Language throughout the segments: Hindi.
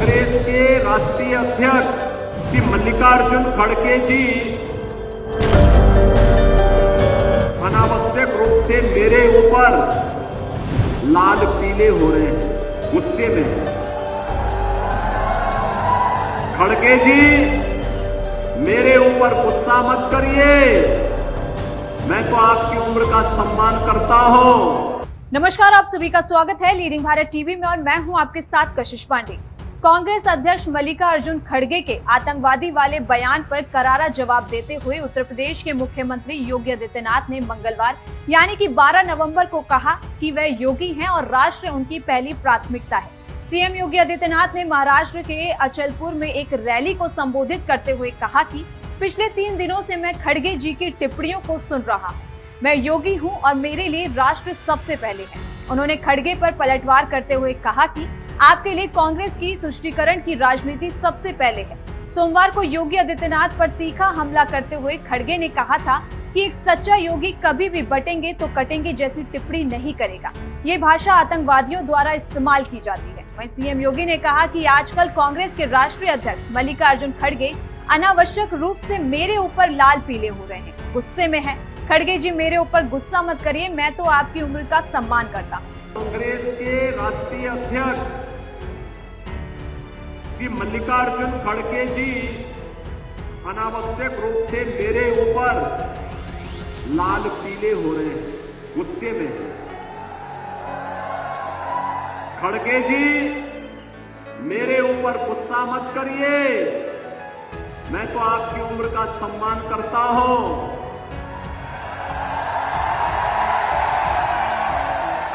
कांग्रेस के राष्ट्रीय अध्यक्ष श्री मल्लिकार्जुन खड़गे जी अनावश्यक रूप से मेरे ऊपर लाल पीले हो रहे हैं, गुस्से में हैं। खड़गे जी, मेरे ऊपर गुस्सा मत करिए, मैं तो आपकी उम्र का सम्मान करता हूं। नमस्कार, आप सभी का स्वागत है लीडिंग भारत टीवी में और मैं हूं आपके साथ कशिश पांडे। कांग्रेस अध्यक्ष मल्लिकार्जुन खड़गे के आतंकवादी वाले बयान पर करारा जवाब देते हुए उत्तर प्रदेश के मुख्यमंत्री योगी आदित्यनाथ ने मंगलवार यानी कि 12 नवंबर को कहा कि वह योगी हैं और राष्ट्र उनकी पहली प्राथमिकता है। सीएम योगी आदित्यनाथ ने महाराष्ट्र के अचलपुर में एक रैली को संबोधित करते हुए कहा कि पिछले 3 दिनों से मैं खड़गे जी की टिप्पणियों को सुन रहा हूँ। मैं योगी हूँ और मेरे लिए राष्ट्र सबसे पहले है। उन्होंने खड़गे पर पलटवार करते हुए कहा कि आपके लिए कांग्रेस की तुष्टीकरण की राजनीति सबसे पहले है। सोमवार को योगी आदित्यनाथ पर तीखा हमला करते हुए खड़गे ने कहा था कि एक सच्चा योगी कभी भी बटेंगे तो कटेंगे जैसी टिप्पणी नहीं करेगा। ये भाषा आतंकवादियों द्वारा इस्तेमाल की जाती है। वहीं सीएम योगी ने कहा कि आजकल कांग्रेस के राष्ट्रीय अध्यक्ष मल्लिकार्जुन खड़गे अनावश्यक रूप से मेरे ऊपर लाल पीले हो रहे हैं, गुस्से में हैं। खड़गे जी, मेरे ऊपर गुस्सा मत करिए, मैं तो आपकी उम्र का सम्मान करता हूं। कांग्रेस के राष्ट्रीय अध्यक्ष श्री मल्लिकार्जुन खड़गे जी अनावश्यक रूप से मेरे ऊपर लाल पीले हो रहे हैं, गुस्से में हैं। खड़गे जी, मेरे ऊपर गुस्सा मत करिए, मैं तो आपकी उम्र का सम्मान करता हूं।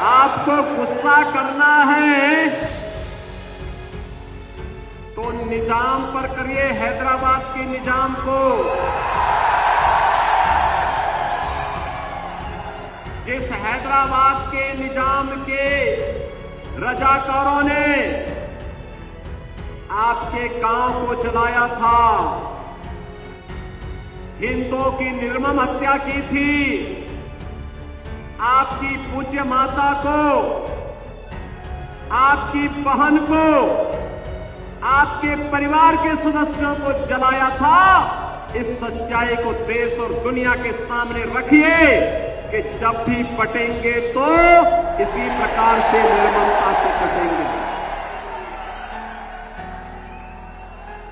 आपको गुस्सा करना है तो निजाम पर करिए, हैदराबाद के निजाम को। जिस हैदराबाद के निजाम के रजाकारों ने आपके गांव को जलाया था, हिंदुओं की निर्मम हत्या की थी, आपकी पूज्य माता को, आपकी बहन को, आपके परिवार के सदस्यों को जलाया था। इस सच्चाई को देश और दुनिया के सामने रखिए कि जब भी पटेंगे तो इसी प्रकार से निर्ममता से पटेंगे।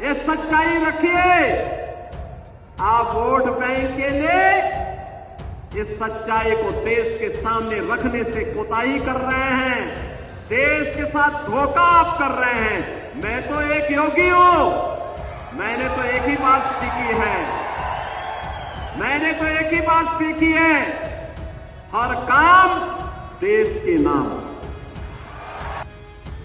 ये सच्चाई रखिए। आप वोट बैंक के लिए इस सच्चाई को देश के सामने रखने से कोताही कर रहे हैं, देश के साथ धोखा आप कर रहे हैं। मैं तो एक योगी हूं, मैंने तो एक ही बात सीखी है, मैंने तो एक ही बात सीखी है, हर काम देश के नाम।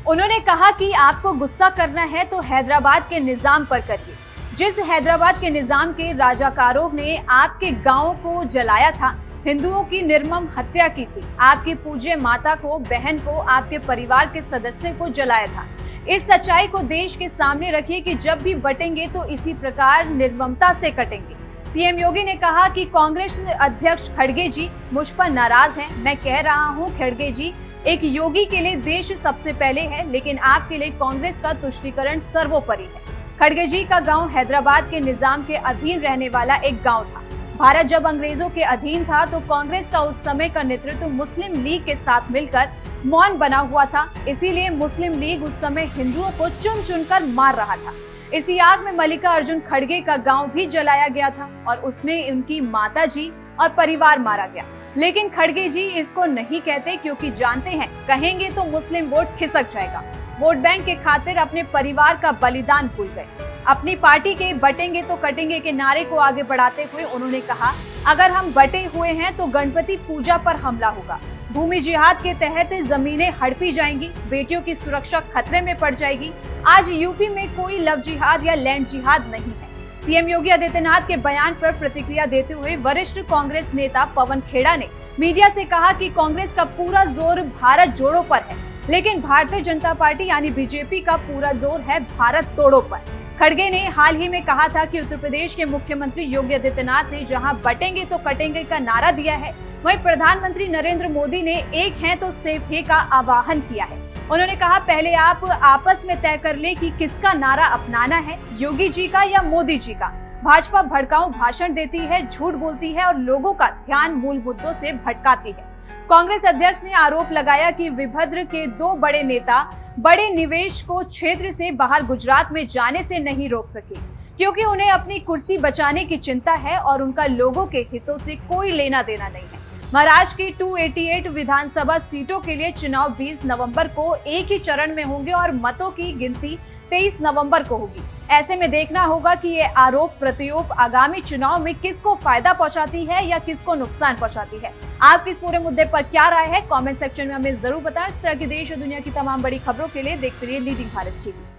उन्होंने कहा कि आपको गुस्सा करना है तो हैदराबाद के निजाम पर करिए। जिस हैदराबाद के निजाम के राजाकारों ने आपके गांव को जलाया था, हिंदुओं की निर्मम हत्या की थी, आपकी पूज्य माता को, बहन को, आपके परिवार के सदस्य को जलाया था। इस सच्चाई को देश के सामने रखिए कि जब भी बटेंगे तो इसी प्रकार निर्ममता से कटेंगे। सीएम योगी ने कहा कि कांग्रेस अध्यक्ष खड़गे जी मुझ पर नाराज हैं। मैं कह रहा हूं खड़गे जी, एक योगी के लिए देश सबसे पहले है, लेकिन आपके लिए कांग्रेस का तुष्टीकरण सर्वोपरि है। खड़गे जी का गांव हैदराबाद के निजाम के अधीन रहने वाला एक गांव था। भारत जब अंग्रेजों के अधीन था तो कांग्रेस का उस समय का नेतृत्व मुस्लिम लीग के साथ मिलकर मौन बना हुआ था। इसीलिए मुस्लिम लीग उस समय हिंदुओं को चुन चुनकर मार रहा था। इसी आग में मल्लिकार्जुन खड़गे का गांव भी जलाया गया था और उसमें उनकी माता जी और परिवार मारा गया। लेकिन खड़गे जी इसको नहीं कहते क्योंकि जानते हैं कहेंगे तो मुस्लिम वोट खिसक जाएगा। वोट बैंक के खातिर अपने परिवार का बलिदान भूल गए। अपनी पार्टी के बटेंगे तो कटेंगे के नारे को आगे बढ़ाते हुए उन्होंने कहा, अगर हम बटे हुए हैं तो गणपति पूजा पर हमला होगा, भूमि जिहाद के तहत जमीनें हड़पी जाएंगी, बेटियों की सुरक्षा खतरे में पड़ जाएगी। आज यूपी में कोई लव जिहाद या लैंड जिहाद नहीं है। सीएम योगी आदित्यनाथ के बयान पर प्रतिक्रिया देते हुए वरिष्ठ कांग्रेस नेता पवन खेड़ा ने मीडिया से कहा कि कांग्रेस का पूरा जोर भारत जोड़ो पर है, लेकिन भारतीय जनता पार्टी यानी बीजेपी का पूरा जोर है भारत तोड़ो पर। खड़गे ने हाल ही में कहा था कि उत्तर प्रदेश के मुख्यमंत्री योगी आदित्यनाथ ने जहां बटेंगे तो कटेंगे का नारा दिया है, वहीं प्रधानमंत्री नरेंद्र मोदी ने एक है तो सिर्फ है का आह्वान किया है। उन्होंने कहा, पहले आप आपस में तय कर ले कि किसका नारा अपनाना है, योगी जी का या मोदी जी का। भाजपा भड़काऊ भाषण देती है, झूठ बोलती है और लोगों का ध्यान मूल मुद्दों से भटकाती है। कांग्रेस अध्यक्ष ने आरोप लगाया कि वीरभद्र के 2 बड़े नेता बड़े निवेश को क्षेत्र से बाहर गुजरात में जाने से नहीं रोक सके, क्योंकि उन्हें अपनी कुर्सी बचाने की चिंता है और उनका लोगों के हितों से कोई लेना देना नहीं है। महाराष्ट्र की 288 विधानसभा सीटों के लिए चुनाव 20 नवंबर को एक ही चरण में होंगे और मतों की गिनती 23 नवंबर को होगी। ऐसे में देखना होगा कि ये आरोप प्रत्यारोप आगामी चुनाव में किसको फायदा पहुंचाती है या किसको नुकसान पहुंचाती है। आपकी इस पूरे मुद्दे पर क्या राय है, कमेंट सेक्शन में हमें जरूर बताएं। इस तरह की देश और दुनिया की तमाम बड़ी खबरों के लिए देखते रहिए लीडिंग भारत टीवी।